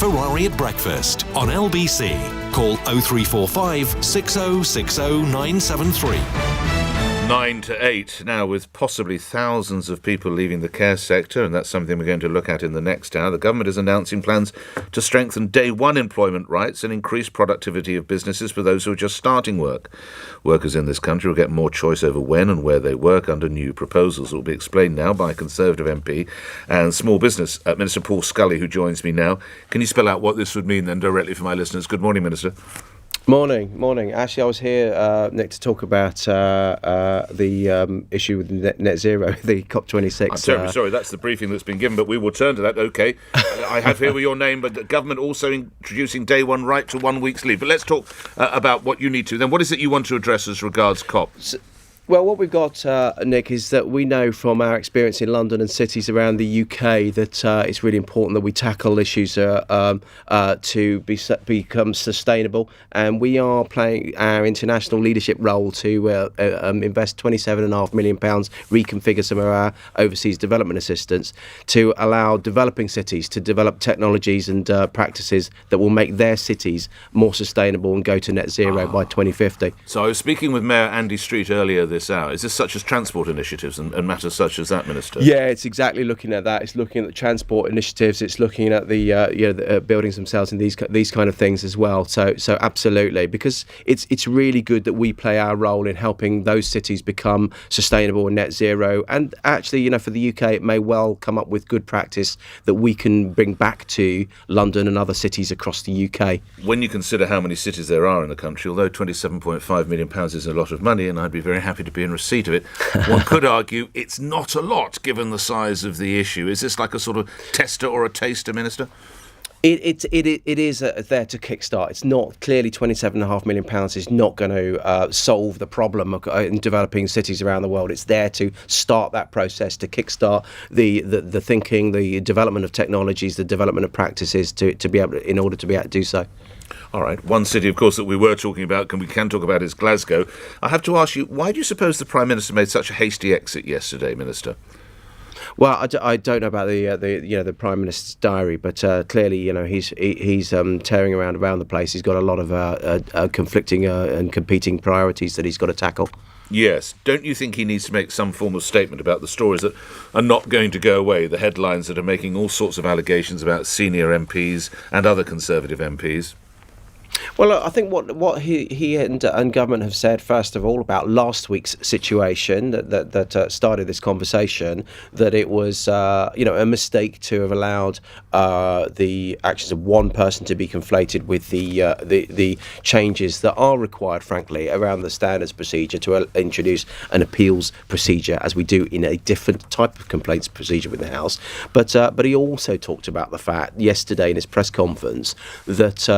Ferrari at breakfast on LBC. Call 0345 6060 973. 9 to 8 now, with possibly thousands of people leaving the care sector, and that's something we're going to look at in the next hour. The government is announcing plans to strengthen day one employment rights and increase productivity of businesses for those who are just starting work. Workers in this country will get more choice over when and where they work under new proposals. It will be explained now by Conservative MP and Small Business Minister Paul Scully, who joins me now. Can you spell out what this would mean then directly for my listeners? Good morning, Minister. Morning. Actually, I was here, Nick, to talk about the issue with net zero, the COP26. I'm terribly sorry, that's the briefing that's been given, but we will turn to that. OK, I have here with your name, but the government also introducing day one right to 1 week's leave. But let's talk about what you need to. Then what is it you want to address as regards COP? Well, what we've got, Nick, is that we know from our experience in London and cities around the UK that it's really important that we tackle issues to become sustainable. And we are playing our international leadership role to invest £27.5 million, reconfigure some of our overseas development assistance to allow developing cities to develop technologies and practices that will make their cities more sustainable and go to net zero by 2050. So I was speaking with Mayor Andy Street earlier this hour. Is this such as transport initiatives and matters such as that, Minister? Yeah, it's exactly looking at that. It's looking at the transport initiatives. It's looking at the buildings themselves and these kind of things as well. So absolutely, because it's really good that we play our role in helping those cities become sustainable and net zero. And actually, for the UK, it may well come up with good practice that we can bring back to London and other cities across the UK. When you consider how many cities there are in the country, although £27.5 million is a lot of money, and I'd be very happy to be in receipt of it, one could argue it's not a lot given the size of the issue. Is this like a sort of tester or a taster, Minister? It is there to kickstart. It's not clearly £27.5 million is not going to solve the problem in developing cities around the world. It's there to start that process, to kickstart the thinking, the development of technologies, the development of practices to be able to, in order to be able to do so. All right. One city, of course, that we were talking about, we can talk about, is Glasgow. I have to ask you, why do you suppose the Prime Minister made such a hasty exit yesterday, Minister? Well, I don't know about the Prime Minister's diary, but clearly, he's tearing around the place. He's got a lot of conflicting and competing priorities that he's got to tackle. Yes. Don't you think he needs to make some form of statement about the stories that are not going to go away, the headlines that are making all sorts of allegations about senior MPs and other Conservative MPs? Well, I think what he and government have said, first of all, about last week's situation that started this conversation, that it was a mistake to have allowed the actions of one person to be conflated with the changes that are required, frankly, around the standards procedure to introduce an appeals procedure, as we do in a different type of complaints procedure with the House. But he also talked about the fact yesterday in his press conference that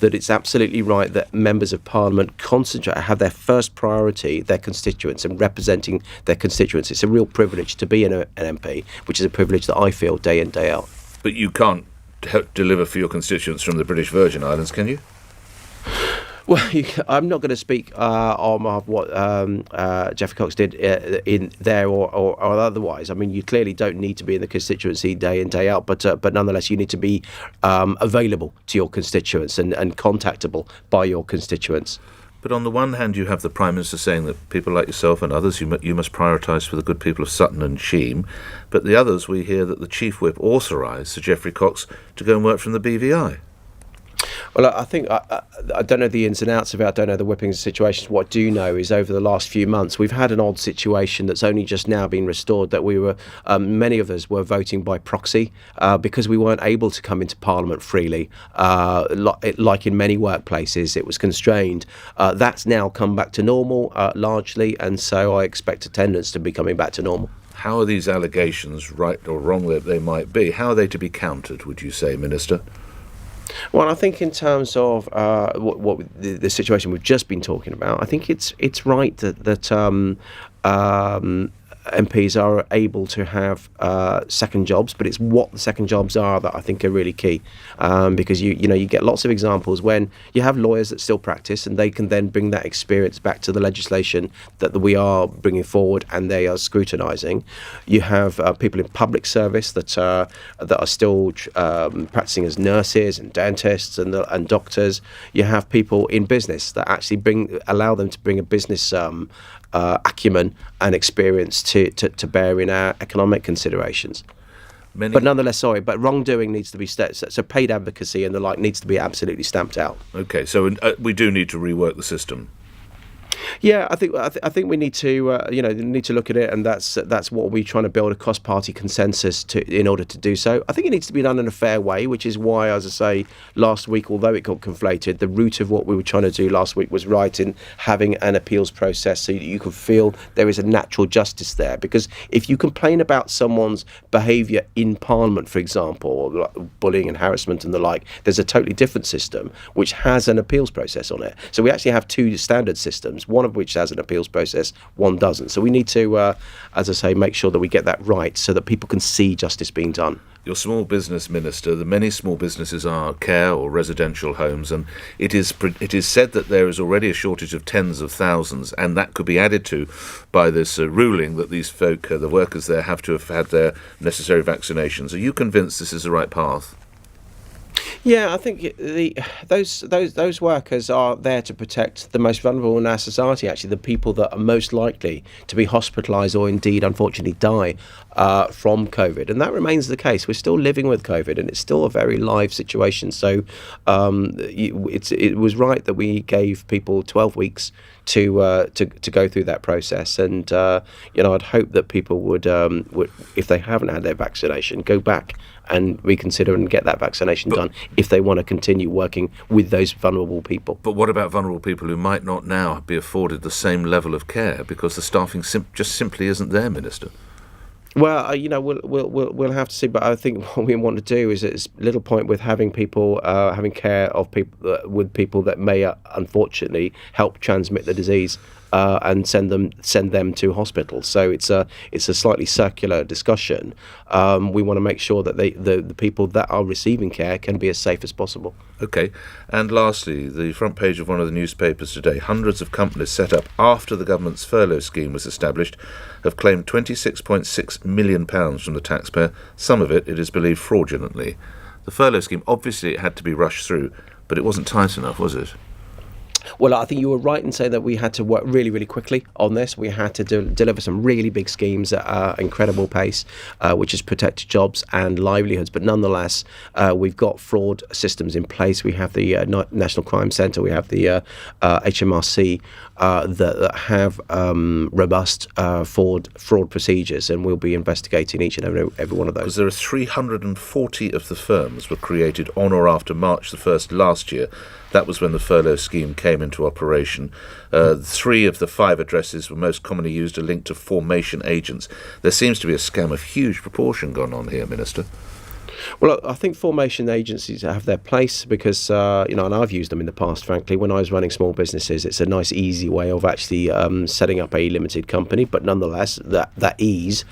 it's absolutely right that members of Parliament have their first priority their constituents and representing their constituents. It's a real privilege to be an MP, which is a privilege that I feel day in, day out. But you can't deliver for your constituents from the British Virgin Islands, can you? Well, I'm not going to speak on what Geoffrey Cox did in there or otherwise. I mean, you clearly don't need to be in the constituency day in, day out, but nonetheless, you need to be available to your constituents and contactable by your constituents. But on the one hand, you have the Prime Minister saying that people like yourself and others, you must prioritise for the good people of Sutton and Cheam. But the others, we hear that the Chief Whip authorised Sir Geoffrey Cox to go and work from the BVI. Well, I think I don't know the ins and outs of it. I don't know the whipping situations. What I do know is over the last few months, we've had an odd situation that's only just now been restored, that we were, many of us were voting by proxy because we weren't able to come into Parliament freely. Like in many workplaces, it was constrained. That's now come back to normal largely, and so I expect attendance to be coming back to normal. How are these allegations, right or wrong that they might be, how are they to be countered, would you say, Minister? Well, I think in terms of what the situation we've just been talking about, I think it's right that MPs are able to have second jobs, but it's what the second jobs are that I think are really key, because you get lots of examples when you have lawyers that still practice and they can then bring that experience back to the legislation that we are bringing forward and they are scrutinising. You have people in public service that are still practicing as nurses and dentists and doctors. You have people in business that actually allow them to bring a business acumen and experience to bear in our economic considerations. But nonetheless, but wrongdoing needs to be so paid advocacy and the like needs to be absolutely stamped out. Okay, so we do need to rework the system. Yeah, I think we need to need to look at it, and that's what we're trying to build a cross-party consensus in order to do so. I think it needs to be done in a fair way, which is why, as I say, last week, although it got conflated, the root of what we were trying to do last week was right in having an appeals process so that you can feel there is a natural justice there. Because if you complain about someone's behaviour in Parliament, for example, or like bullying and harassment and the like, there's a totally different system which has an appeals process on it. So we actually have two standard systems, one of which has an appeals process, one doesn't. So we need to, as I say, make sure that we get that right so that people can see justice being done. Your small business minister, the many small businesses are care or residential homes, and it is said that there is already a shortage of tens of thousands, and that could be added to by this ruling that these folk, the workers there, have to have had their necessary vaccinations. Are you convinced this is the right path? Yeah, I think those workers are there to protect the most vulnerable in our society, actually, the people that are most likely to be hospitalised or indeed, unfortunately, die from COVID. And that remains the case. We're still living with COVID and it's still a very live situation. So it was right that we gave people 12 weeks to go through that process. And, I'd hope that people would, if they haven't had their vaccination, go back and reconsider and get that vaccination done if they want to continue working with those vulnerable people. But what about vulnerable people who might not now be afforded the same level of care because the staffing just simply isn't there, Minister? Well, we'll have to see. But I think what we want to do is it's little point with having people having care of people with people that may unfortunately help transmit the disease. And send them to hospitals. So it's a slightly circular discussion. We want to make sure that the people that are receiving care can be as safe as possible. Okay. And lastly, the front page of one of the newspapers today, hundreds of companies set up after the government's furlough scheme was established have claimed £26.6 million from the taxpayer, some of it is believed fraudulently. The furlough scheme, obviously it had to be rushed through, but it wasn't tight enough, was it? Well, I think you were right in saying that we had to work really, really quickly on this. We had to deliver some really big schemes at an incredible pace, which has protected jobs and livelihoods. But nonetheless, we've got fraud systems in place. We have the National Crime Centre, we have the HMRC that have robust fraud procedures, and we'll be investigating each and every one of those. Because there are 340 of the firms were created on or after March the 1st last year. That was when the furlough scheme came into operation. 3 of the 5 addresses were most commonly used are linked to formation agents. There seems to be a scam of huge proportion gone on here, Minister. Well, I think formation agencies have their place because, and I've used them in the past, frankly. When I was running small businesses, it's a nice, easy way of actually setting up a limited company. But nonetheless, that ease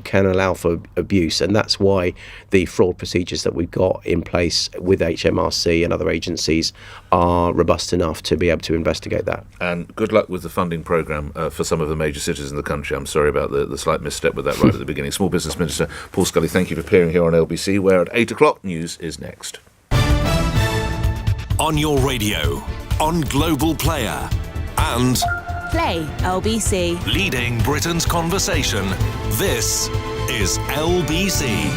can allow for abuse. And that's why the fraud procedures that we've got in place with HMRC and other agencies are robust enough to be able to investigate that. And good luck with the funding programme for some of the major cities in the country. I'm sorry about the slight misstep with that right at the beginning. Small Business Minister Paul Scully, thank you for appearing here on LBC, where at 8 o'clock news is next. On your radio, on Global Player, and Play LBC. leading Britain's conversation. This is LBC.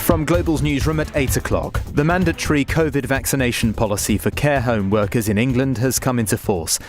From Global's newsroom at 8 o'clock, the mandatory COVID vaccination policy for care home workers in England has come into force.